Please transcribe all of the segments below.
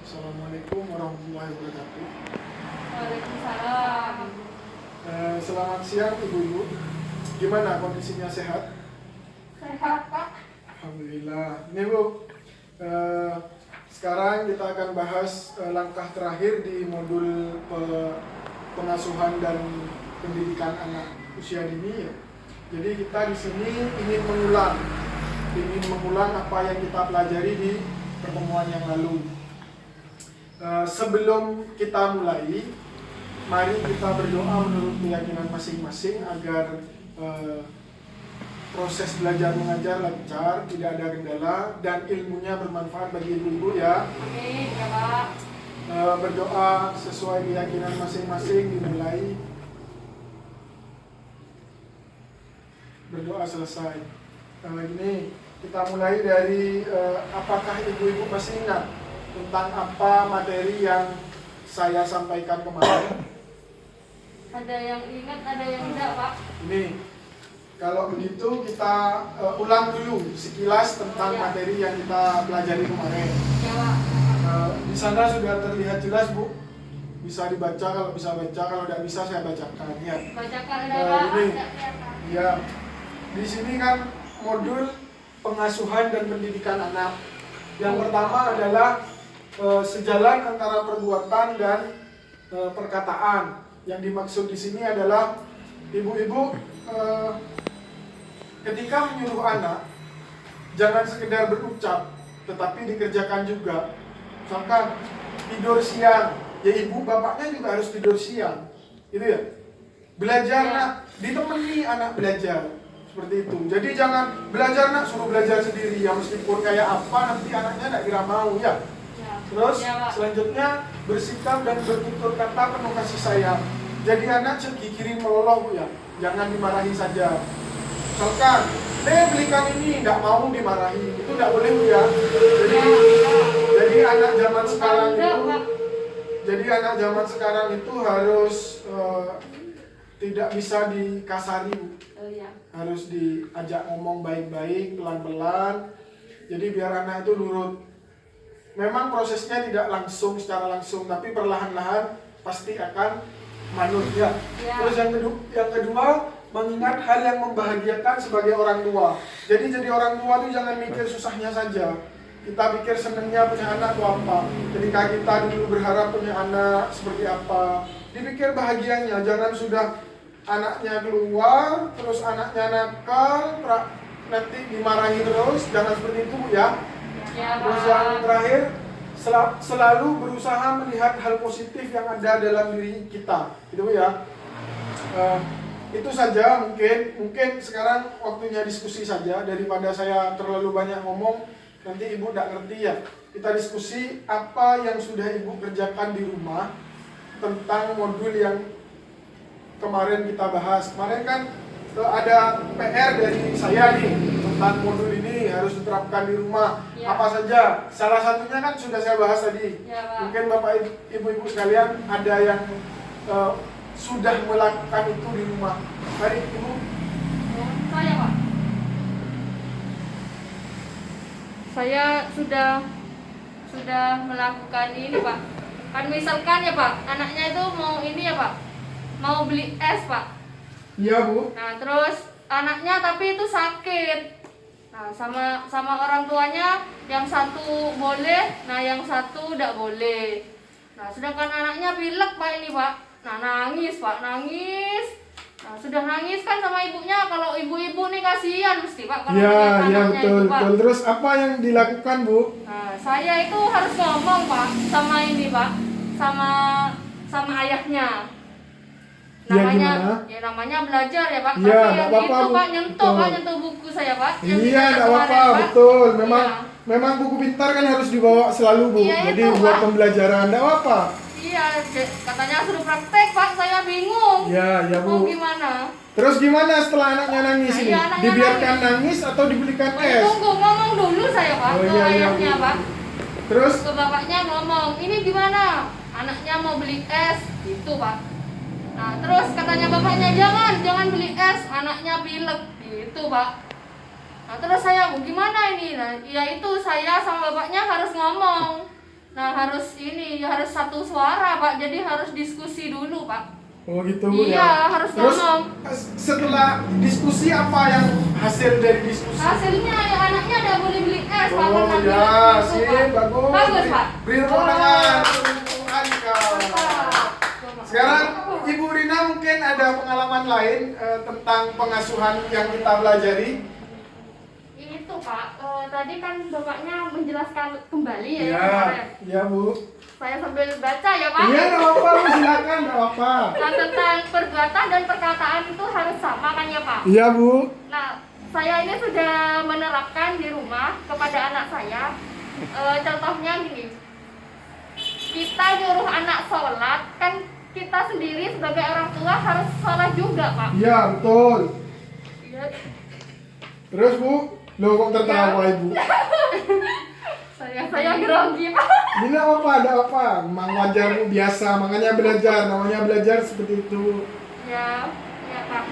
Assalamualaikum warahmatullahi wabarakatuh. Waalaikumsalam. Selamat siang ibu-ibu. Gimana kondisinya, sehat? Sehat, Pak. Alhamdulillah. Ini Bu, sekarang kita akan bahas langkah terakhir di modul pengasuhan dan pendidikan anak usia dini ya. Jadi kita di sini ingin mengulang apa yang kita pelajari di pertemuan yang lalu. Sebelum kita mulai, mari kita berdoa menurut keyakinan masing-masing agar proses belajar mengajar lancar, tidak ada kendala, dan ilmunya bermanfaat bagi ibu-ibu ya. Amin, ya Pak. Berdoa sesuai keyakinan masing-masing, dimulai. Berdoa selesai. Ini kita mulai dari apakah ibu-ibu masih ingat tentang apa materi yang saya sampaikan kemarin? Ada yang ingat, ada yang tidak, Pak. Ini, kalau begitu kita ulang dulu sekilas tentang materi yang kita pelajari kemarin. Ya, Pak. Di sana sudah terlihat jelas, Bu. Bisa dibaca, kalau bisa baca, kalau tidak bisa saya bacakan ya. Bacakan ada, Pak. Ini, Tidak kelihatan. ya, di sini kan modul pengasuhan dan pendidikan anak. Yang pertama adalah sejalan antara perbuatan dan perkataan. Yang dimaksud di sini adalah ibu-ibu ketika menyuruh anak jangan sekedar berucap, tetapi dikerjakan juga. Misalkan tidur siang, ya ibu bapaknya juga harus tidur siang, gitu ya. Belajar nak, ditemani anak belajar. Seperti itu. Jadi jangan belajar nak, suruh belajar sendiri ya, meskipun kayak apa nanti anaknya tidak kira mau ya. Terus selanjutnya bersikap dan bertutur kata penuh kasih sayang. Jadi anak kiri meloloh Bu ya, jangan dimarahi saja. Misalkan, belikan ini, tidak mau dimarahi, itu tidak boleh Bu ya. Jadi anak zaman sekarang itu, harus tidak bisa dikasari Bu. Harus diajak ngomong baik-baik, pelan-pelan. Jadi biar anak itu nurut. Memang prosesnya tidak langsung secara langsung, tapi perlahan-lahan pasti akan manut ya. Terus yang kedua, mengingat hal yang membahagiakan sebagai orang tua. Jadi orang tua itu jangan mikir susahnya saja. Kita pikir senangnya punya anak itu apa. Ketika kita dulu berharap punya anak seperti apa, dipikir bahagianya. Jangan sudah anaknya keluar, terus anaknya nakal, nanti dimarahi terus. Jangan seperti itu ya. Terus yang terakhir, selalu berusaha melihat hal positif yang ada dalam diri kita, gitu ya. Itu saja mungkin sekarang waktunya diskusi saja, daripada saya terlalu banyak ngomong nanti ibu tidak ngerti ya. Kita diskusi apa yang sudah ibu kerjakan di rumah tentang modul yang kemarin kita bahas. Kemarin kan ada PR dari saya nih tentang modul ini harus diterapkan di rumah. Apa saja? Salah satunya kan sudah saya bahas tadi. Mungkin Bapak Ibu sekalian ada yang sudah melakukan itu di rumah. Mari Ibu. Saya, Pak. Saya sudah melakukan ini, Pak. Kan misalkan ya, Pak, anaknya itu mau ini ya, Pak. Mau beli es, Pak. Iya, Bu. Nah, terus anaknya tapi itu sakit. Nah, sama orang tuanya yang satu boleh, nah yang satu tidak boleh. Nah, sedangkan anaknya pilek, Pak, ini, Pak. Nah, nangis, Pak, nangis. Nah, sudah nangis kan sama ibunya. Kalau ibu-ibu nih kasihan mesti, Pak, kalau Ya, anaknya betul, itu, Pak. betul. Terus apa yang dilakukan, Bu? Nah, saya itu harus ngomong, Pak, sama ini, Pak. Sama ayahnya. Namanya belajar ya, Pak. Ya, tapi yang apa-apa, itu, Pak, betul. nyentuh buku saya, Pak. Yang Iya, kita tidak kemarin, apa-apa, Pak. betul. Iya. Memang buku pintar kan harus dibawa selalu, Bu. Iya, Jadi itu, buat Pak. pembelajaran, tidak apa-apa. Iya, katanya suruh praktek, Pak. Saya bingung. Ya, Mau Bu. gimana? Terus gimana setelah anaknya nangis Nah, ini? iya, anaknya Dibiarkan nangis atau dibelikan es? Tunggu, ngomong dulu saya, Pak, Oh, ke iya, ayahnya, Bu. Pak. Terus? Ke bapaknya ngomong, ini gimana? Anaknya mau beli es, gitu, Pak. Nah, terus katanya bapaknya, jangan beli es, anaknya pilek, gitu, Pak. Nah, terus saya, gimana ini? Nah, ya itu saya sama bapaknya harus ngomong. Nah harus satu suara Pak, jadi harus diskusi dulu Pak. Oh gitu Bu Iya, ya. harus Terus ngomong. setelah diskusi apa yang hasil dari diskusi? Hasilnya ya anaknya udah boleh beli es Pak. Oh nanti ya, gitu, sih Pak. bagus. Bagus Pak. Beri tepuk tangan untuk Arika. Sekarang Ibu Rina mungkin ada pengalaman lain tentang pengasuhan yang kita pelajari. Itu Pak, tadi kan bapaknya menjelaskan kembali ya, Ya, kemarin. ya Bu. Saya sambil baca ya Pak. Iya, nggak apa-apa Bu, silakan, nggak apa-apa. Nah tentang perbuatan dan perkataan itu harus sama kan ya Pak? Iya Bu. Nah saya ini sudah menerapkan di rumah kepada anak saya. Contohnya gini, kita nyuruh anak sholat, kan kita sendiri sebagai orang tua harus sholat juga Pak. Iya betul. Iya. Terus Bu, lo kok tertawa Ibu? Saya grogi Pak. Ini nggak apa-apa, ada apa? Memang wajar Bu, biasa, makanya belajar, namanya belajar seperti itu. Ya, ya Pak.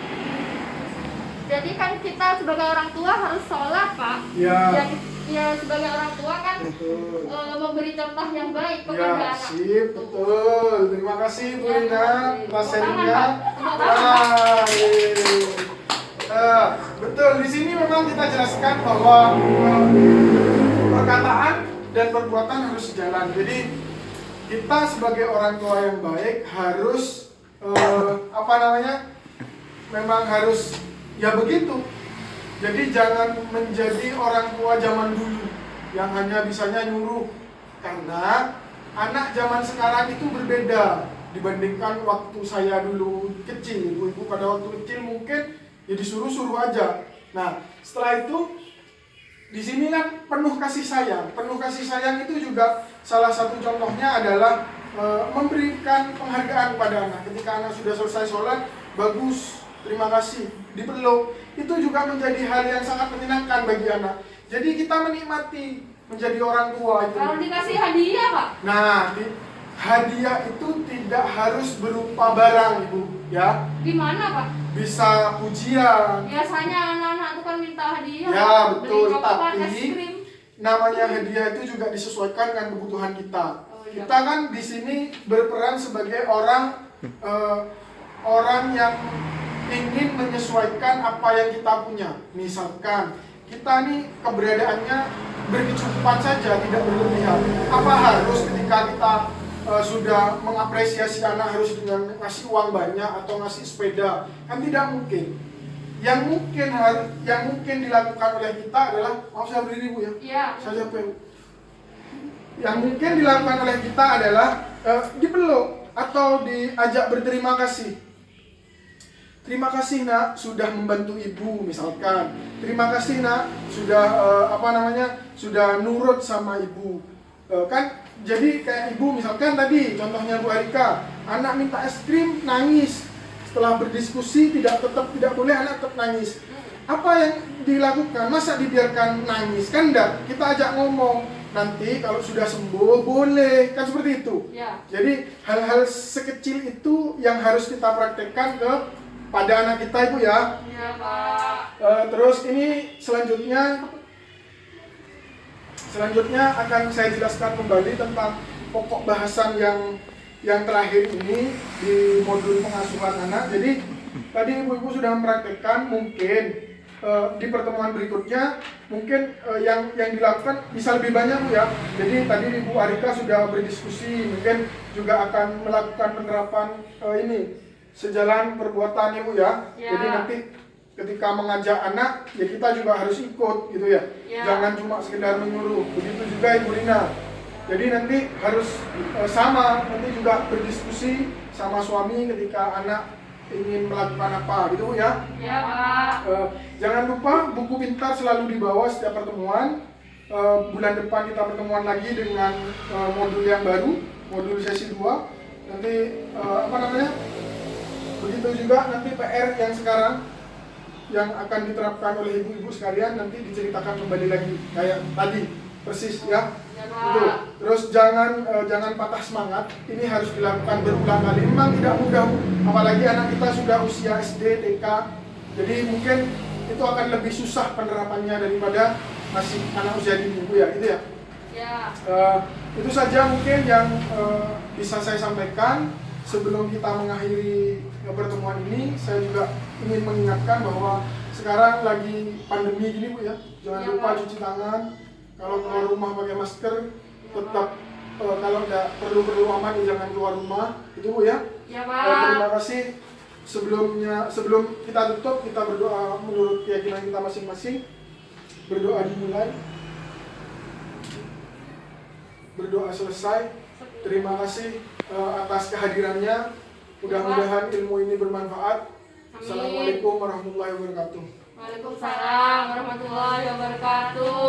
Jadi kan kita sebagai orang tua harus sholat Pak. Ya. Ya sebagai orang tua kan Betul. memberi contoh yang baik kepada Ya, anak. sip, betul. Terima kasih Bu Ya, Rina terima kasih. atas Tepuk tangan, sharingnya. Pak. Tepuk tangan, Betul, di sini memang kita jelaskan bahwa perkataan dan perbuatan harus sejalan. Jadi kita sebagai orang tua yang baik harus memang harus ya begitu. Jadi jangan menjadi orang tua zaman dulu yang hanya bisanya nyuruh, karena anak zaman sekarang itu berbeda dibandingkan waktu saya dulu kecil. Ibu-ibu pada waktu kecil mungkin ya disuruh-suruh aja. Nah, setelah itu di sini kan penuh kasih sayang. Penuh kasih sayang itu juga salah satu contohnya adalah memberikan penghargaan pada anak. Ketika anak sudah selesai sholat, bagus, terima kasih, dipeluk. Itu juga menjadi hal yang sangat menyenangkan bagi anak. Jadi kita menikmati menjadi orang tua itu. Kalau dikasih hadiah Pak. Nah, hadiah itu tidak harus berupa barang Ibu, ya. Gimana Pak? Bisa pujian. Biasanya anak-anak itu kan minta hadiah. Ya, Pak. betul, Beli coklat, tapi es krim. namanya hadiah itu juga disesuaikan dengan kebutuhan kita. Oh, iya. Kita kan di sini berperan sebagai orang yang ingin menyesuaikan apa yang kita punya. Misalkan kita nih keberadaannya berkecukupan saja, tidak berlebihan. Apa harus ketika kita sudah mengapresiasi anak harus dengan ngasih uang banyak atau ngasih sepeda? Kan tidak mungkin. Yang mungkin dilakukan oleh kita adalah, maaf saya berdiri Bu ya. Iya. Saya capek. Yang mungkin dilakukan oleh kita adalah dipeluk atau diajak berterima kasih. Terima kasih Nak sudah membantu ibu misalkan. Terima kasih Nak sudah sudah nurut sama ibu. Kan jadi kayak ibu misalkan tadi contohnya Bu Arika, anak minta es krim nangis. Setelah berdiskusi tetap tidak boleh anak tetap nangis. Apa yang dilakukan? Masa dibiarkan nangis? Kan enggak. Kita ajak ngomong. Nanti kalau sudah sembuh boleh, kan seperti itu. Ya. Jadi hal-hal sekecil itu yang harus kita praktekkan pada anak kita Ibu ya. Iya Pak. Terus ini selanjutnya akan saya jelaskan kembali tentang pokok bahasan yang terakhir ini di modul pengasuhan anak. Jadi tadi ibu-ibu sudah mempraktekkan, mungkin di pertemuan berikutnya mungkin yang dilakukan bisa lebih banyak Bu ya. Jadi tadi Ibu Arika sudah berdiskusi, mungkin juga akan melakukan penerapan ini sejalan perbuatan Ibu ya. Jadi nanti ketika mengajak anak ya kita juga harus ikut gitu ya. Jangan cuma sekedar menyuruh. Begitu juga Ibu Rina. Jadi nanti harus sama, nanti juga berdiskusi sama suami ketika anak ingin melakukan apa gitu ya. Iya Pak. Jangan lupa buku pintar selalu dibawa setiap pertemuan. Bulan depan kita pertemuan lagi dengan modul yang baru, modul sesi 2. Nanti begitu juga nanti PR yang sekarang yang akan diterapkan oleh ibu-ibu sekalian nanti diceritakan kembali lagi kayak tadi persis ya. Itu. Terus jangan patah semangat. Ini harus dilakukan berulang kali. Memang tidak mudah, apalagi anak kita sudah usia SD, TK. Jadi mungkin itu akan lebih susah penerapannya daripada masih anak usia dini Bu ya, gitu ya. Ya. Itu saja mungkin yang bisa saya sampaikan. Sebelum kita mengakhiri pertemuan ini, saya juga ingin mengingatkan bahwa sekarang lagi pandemi gini Bu ya. Jangan Ya, lupa Pak. cuci tangan. Kalau keluar rumah pakai masker, tetap kalau nggak perlu aman jangan keluar rumah. Itu Bu ya. Ya, Pak. Terima kasih. Sebelum kita tutup, kita berdoa menurut keyakinan kita masing-masing. Berdoa dimulai. Berdoa selesai. Terima kasih atas kehadirannya. Mudah-mudahan ilmu ini bermanfaat. Amin. Assalamualaikum warahmatullahi wabarakatuh. Waalaikumsalam warahmatullahi wabarakatuh.